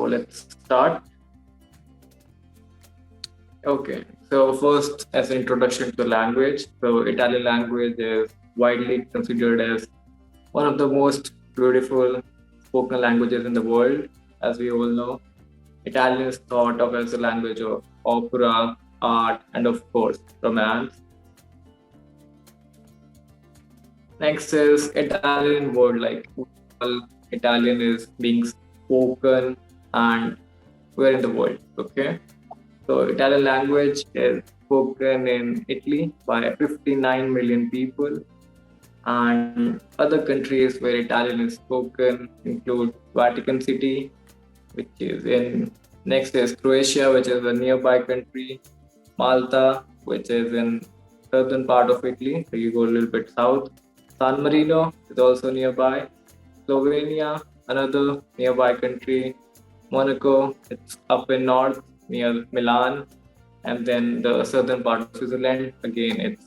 let's start. Okay, so first, as an introduction to the language, so Italian language is widely considered as one of the most beautiful spoken languages in the world. As we all know, Italian is thought of as a language of opera, art, and of course, romance. Next is Italian word, like Italian is being spoken and where in the world. Okay, so Italian language is spoken in Italy by 59 million people, and other countries where Italian is spoken include Vatican City, which is in next is Croatia, which is a nearby country, Malta, which is in southern part of Italy, so you go a little bit south. San Marino is also nearby. Slovenia, another nearby country. Monaco, it's up in north near Milan. And then the southern part of Switzerland, again, it's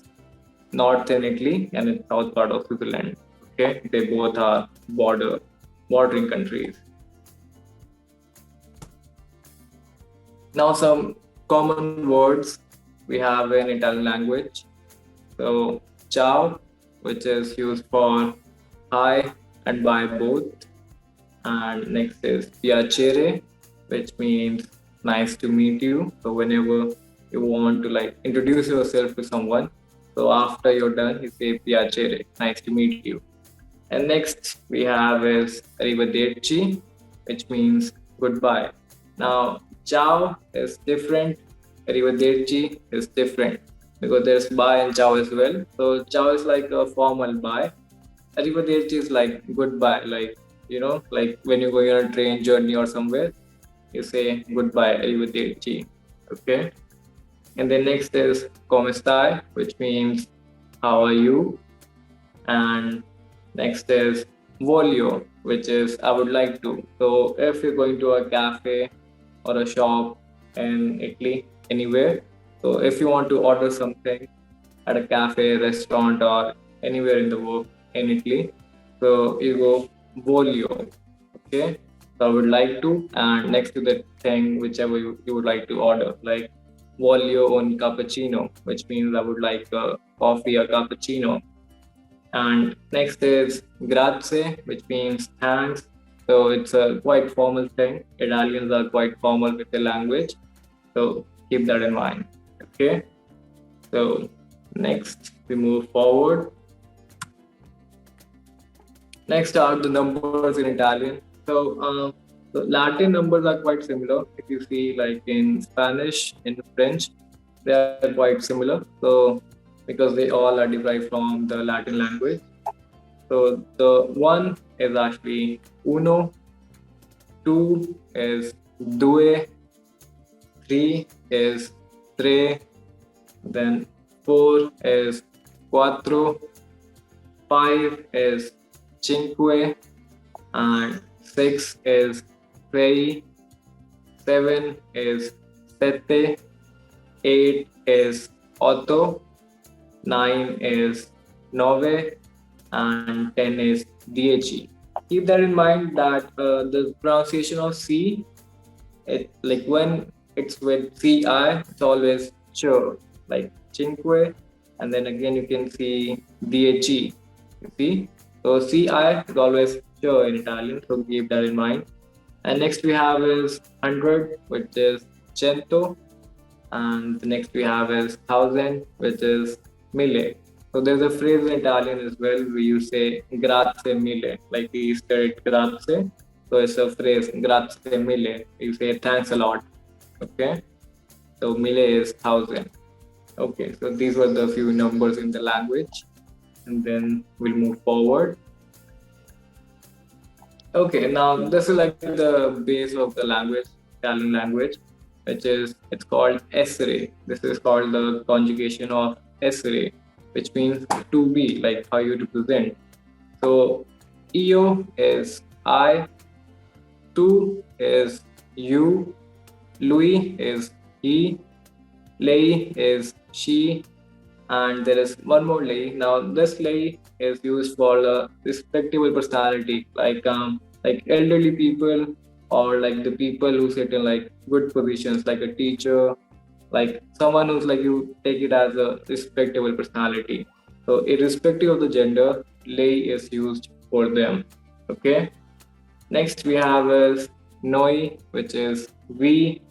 north in Italy and it's south part of Switzerland. Okay, they both are bordering countries. Now some common words we have in Italian language. So ciao, which is used for hi and bye both. And next is piacere, which means nice to meet you. So whenever you want to like introduce yourself to someone, so after you're done, you say piacere, nice to meet you. And next we have is arrivederci, which means goodbye. Now ciao is different, arrivederci is different because there's bye and ciao as well. So ciao is like a formal bye. Arrivederci is like goodbye, like like when you're going on a train journey or somewhere, you say goodbye, arrivederci. Okay. And then next is come stai, which means how are you? And next is voglio, which is I would like to. So if you're going to a cafe or a shop in Italy, anywhere, so if you want to order something at a cafe, restaurant, or anywhere in the world in Italy, so you go voglio. Okay, so I would like to, and next to that thing, whichever you would like to order, like voglio un cappuccino, which means I would like a coffee or cappuccino. And next is grazie, which means thanks. So it's a quite formal thing. Italians are quite formal with their language, so keep that in mind. Okay, so next we move forward. Next are the numbers in Italian. So the Latin numbers are quite similar. If you see, like in Spanish, in French, they are quite similar. So because they all are derived from the Latin language. So the one is actually uno, two is due, three is tre, then four is quattro, five is cinque, and six is sei, seven is sette, eight is otto, 9 is nove, and 10 is 10. Keep that in mind that the pronunciation of C, like when it's with CI, it's always ch, like cinque, and then again you can see 10. You see? So CI is always ch in Italian, so keep that in mind. And next we have is 100, which is cento, and the next we have is 1000, which is mille. So there's a phrase in Italian as well where you say grazie mille, like we said grazie. So it's a phrase grazie mille. You say thanks a lot. Okay. So mille is 1000. Okay. So these were the few numbers in the language, and then we'll move forward. Okay. Now this is like the base of the language, Italian language, which is it's called essere. This is called the conjugation of essere, which means to be, like how you represent. So io is I, tu is you, lui is he, lei is she, and there is one more lei. Now this lei is used for the respectable personality, like elderly people or like the people who sit in like good positions, like a teacher, like someone who's like you take it as a respectable personality. So irrespective of the gender, lay is used for them. Okay. Next we have is noi, which is we.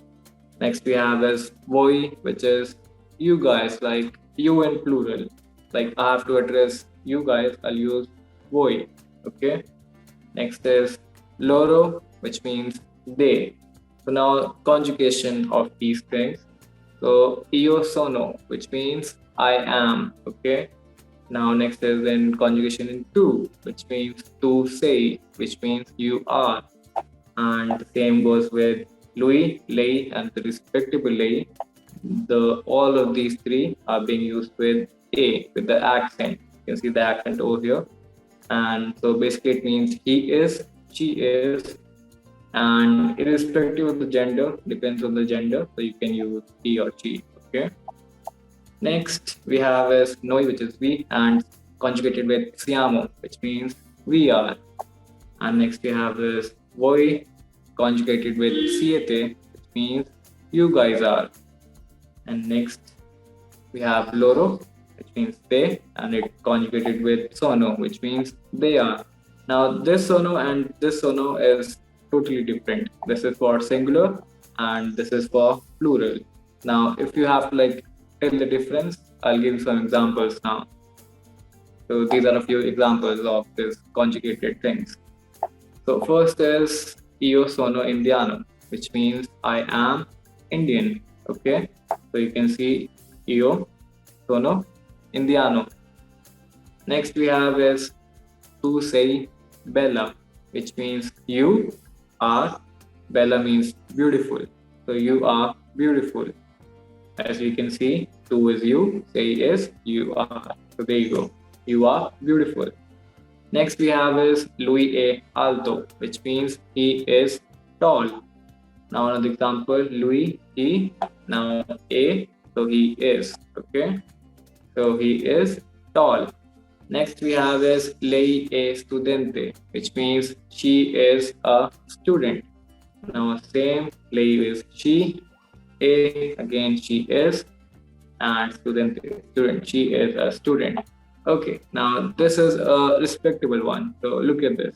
Next we have is voi, which is you guys, like you in plural. Like I have to address you guys, I'll use voi. Okay. Next is loro, which means they. So now conjugation of these things. So io sono, which means I am. Okay. Now next is in conjugation in tu, which means to say, which means you are. And the same goes with lui, lei, and the respectable lei. The all of these three are being used with a, with the accent. You can see the accent over here. And so basically it means he is, she is, and irrespective of the gender, depends on the gender, so you can use he or she. Okay. Next we have is noi, which is we, and conjugated with siamo, which means we are. And next we have is voi, conjugated with siete, which means you guys are. And next we have loro, which means they, and it conjugated with sono, which means they are. Now this sono and this sono is totally different. This is for singular and this is for plural. Now if you have to like tell the difference, I'll give you some examples now. So these are a few examples of this conjugated things. So first is io sono indiano, which means I am Indian. Okay, so you can see io sono indiano. Next we have is tu sei bella, which means you are. Bella means beautiful, so you are beautiful. As you can see, tu is you, sei is you are. So there you go, you are beautiful. Next we have is lui è alto, which means he is tall. Now another example, lui, he, now a, so he is. Okay, so he is tall. Next we have is lei è studente, which means she is a student. Now same, lei is she, a again she is, and studente, student, she is a student. Okay, now this is a respectable one. So look at this.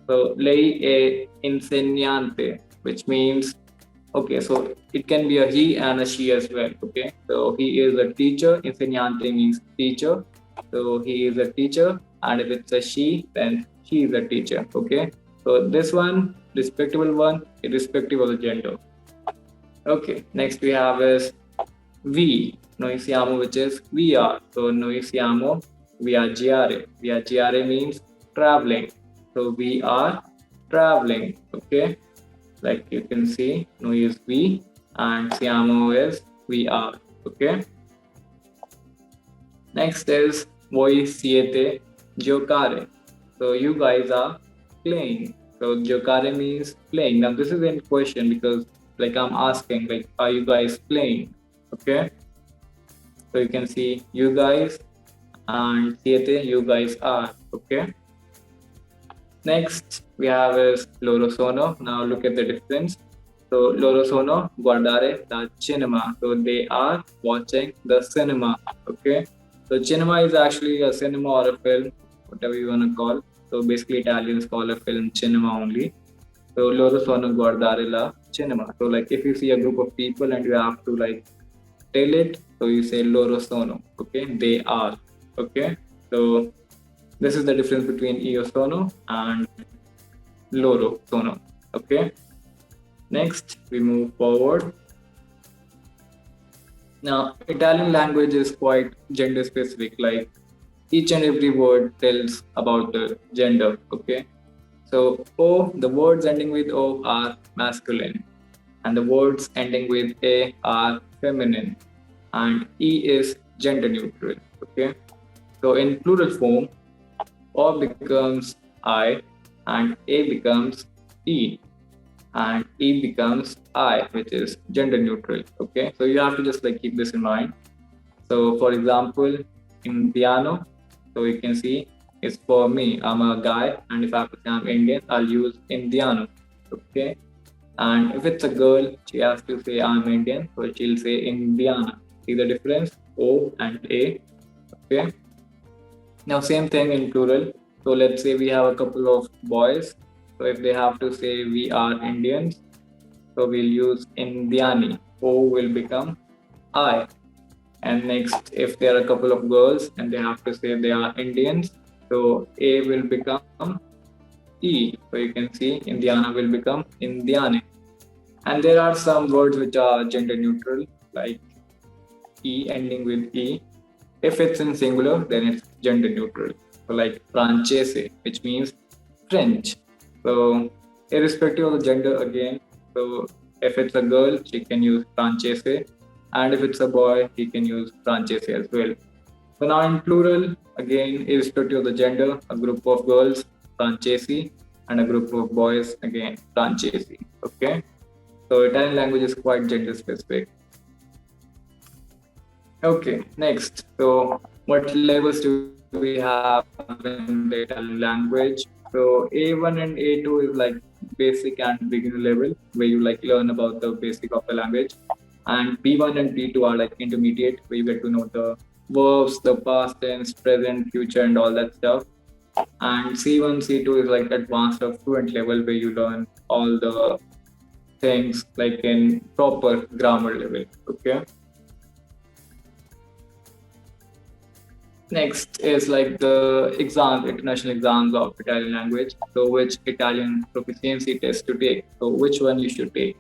So lei è insegnante, which means, okay, so it can be a he and a she as well. Okay, so he is a teacher, insegnante means teacher. So he is a teacher, and if it's a she, then she is a teacher. Okay, so this one, respectable one, irrespective of the gender. Okay, next we have is we, noi siamo, which is we are. So noi siamo viaggiare. Viaggiare means traveling. So we are traveling. Okay, like you can see, noi is we and siamo is we are. Okay. Next is voi siete giocare. So you guys are playing. So giocare means playing. Now this is in question because like I'm asking, like, are you guys playing? Okay. So you can see you guys and siete, you guys are. Okay. Next we have is loro sono. Now look at the difference. So loro sono guardare la cinema. So they are watching the cinema. Okay. So cinema is actually a cinema or a film, whatever you want to call. So basically Italians call a film cinema only. So loro sono guardare la cinema. So like if you see a group of people and you have to like tell it, so you say loro sono. Okay, they are. Okay, so this is the difference between io sono and loro sono. Okay, next we move forward. Now, Italian language is quite gender specific, like each and every word tells about the gender, okay? So, O, the words ending with O are masculine, and the words ending with A are feminine, and E is gender neutral, okay? So, in plural form, O becomes I, and A becomes E, and E becomes I, which is gender neutral. Okay, so you have to just like keep this in mind. So for example, in piano, so you can see it's for me, I'm a guy, and if I have to say I'm Indian, I'll use Indiano. Okay, And if it's a girl, she has to say I'm Indian, so she'll say Indiana. See the difference? O and A. Okay. Now same thing in plural. So let's say we have a couple of boys. So if they have to say we are Indians, so we'll use Indiani. O will become I. And next, if there are a couple of girls and they have to say they are Indians, so A will become E. So you can see Indiana will become Indiane. And there are some words which are gender neutral, like E ending with E. If it's in singular, then it's gender neutral. So like francese, which means French. So irrespective of the gender again, so if it's a girl, she can use francese, and if it's a boy, he can use francese as well. So now in plural, again, irrespective of the gender, a group of girls, francesi, and a group of boys, again, francesi. Okay. So Italian language is quite gender specific. Okay, next. So what levels do we have in the Italian language? So A1 and A2 is like basic and beginner level, where you like learn about the basic of the language. And B1 and B2 are like intermediate, where you get to know the verbs, the past tense, present, future, and all that stuff. And C1, C2 is like advanced or fluent level, where you learn all the things like in proper grammar level. Okay. Next is like the exams, international exams of Italian language. So which Italian proficiency test to take? So which one you should take?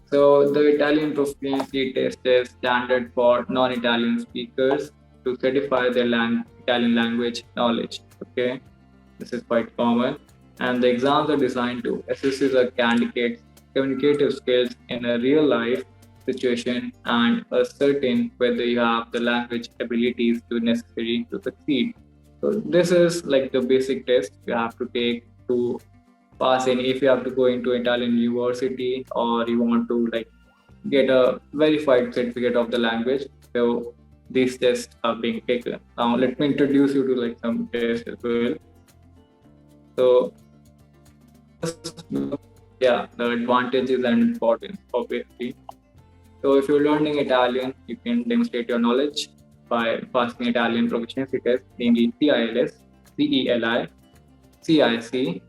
So the Italian proficiency test is standard for non-Italian speakers to certify their Italian language knowledge. Okay, this is quite common, and the exams are designed to assess a candidate's communicative skills in a real life situation and ascertain whether you have the language abilities to necessary to succeed. So this is like the basic test you have to take to pass in if you have to go into Italian university or you want to like get a verified certificate of the language. So these tests are being taken. Now let me introduce you to like some tests as well. So first, yeah, the advantages and importance, obviously. So if you're learning Italian, you can demonstrate your knowledge by passing Italian proficiency test, namely CILS, CELI, CIC,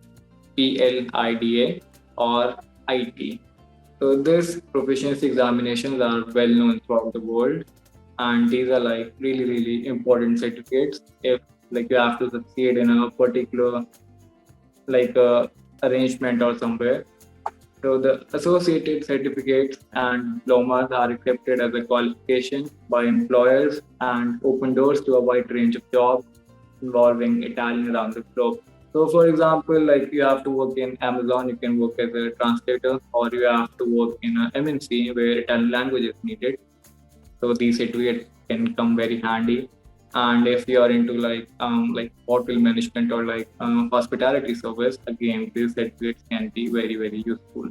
PLIDA, or IT. So these proficiency examinations are well known throughout the world, and these are like really important certificates if like you have to succeed in a particular like arrangement or somewhere. So the associated certificates and diplomas are accepted as a qualification by employers and open doors to a wide range of jobs involving Italian around the globe. So for example, like you have to work in Amazon, you can work as a translator, or you have to work in a MNC where Italian language is needed. So these certificates can come very handy. And if you are into like hotel management or like hospitality service, again these certificates can be very useful.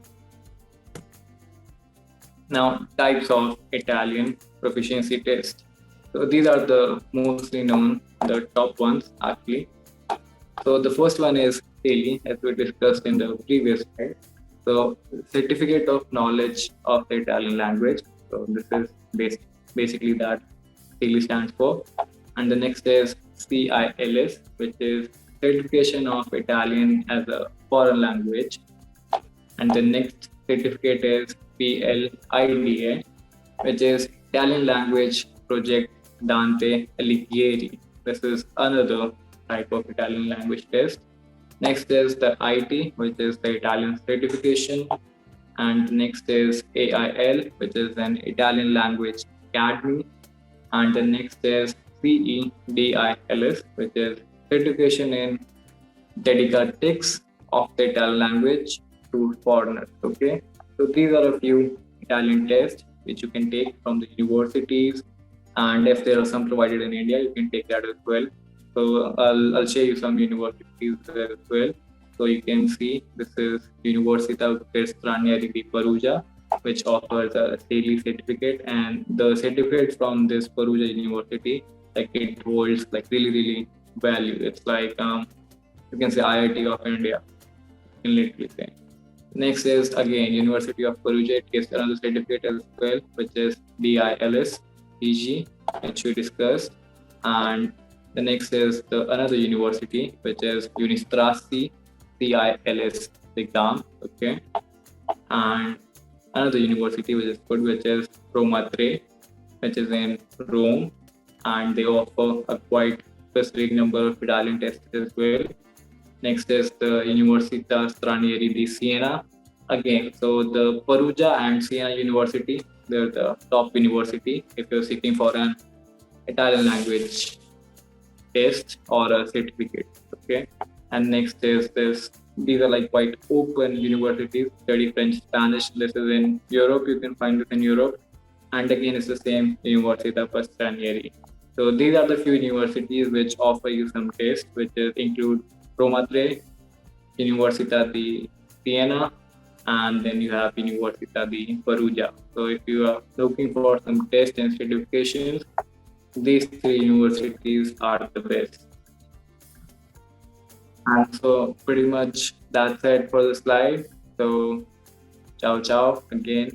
Now, types of Italian proficiency test. So these are the mostly known, the top ones actually. So the first one is CELI, as we discussed in the previous slide. So Certificate of Knowledge of the Italian Language. So this is basically that CELI stands for. And the next is CILS, which is Certification of Italian as a Foreign Language. And the next certificate is PLIDA, which is Italian Language Project Dante Alighieri. This is another type of Italian language test. Next is the IT, which is the Italian certification. And next is AIL, which is an Italian Language Academy. And the next is CEDILS, which is certification in Dedicatics of the Italian language to foreigners. Okay, so these are a few Italian tests which you can take from the universities, and if there are some provided in India, you can take that as well. So I'll show you some universities there as well. So you can see this is Università Stranieri di Perugia, which offers a CELI certificate, and the certificate from this Perugia University, like it holds like really value. It's like you can say IIT of India, you can literally say. Next is again University of Perugia. It gives another certificate as well, which is DILS PG, which we discussed. And the next is the another university, which is Unistrasi CILS exam. Okay, and another university which is good, which is Roma Tre, which is in Rome, and they offer a quite specific number of Italian tests as well. Next is the Università Stranieri di Siena. Again, so the Perugia and Siena University, they're the top university if you're seeking for an Italian language test or a certificate. Okay. And next is this. These are like quite open universities. Study French, Spanish. This is in Europe. You can find this in Europe. And again, it's the same Università Stranieri. So these are the few universities which offer you some tests, which include Roma Tre, Università di Siena, and then you have Università di Perugia. So if you are looking for some tests and certifications, these three universities are the best. And so pretty much that's it for the slide. So ciao ciao again.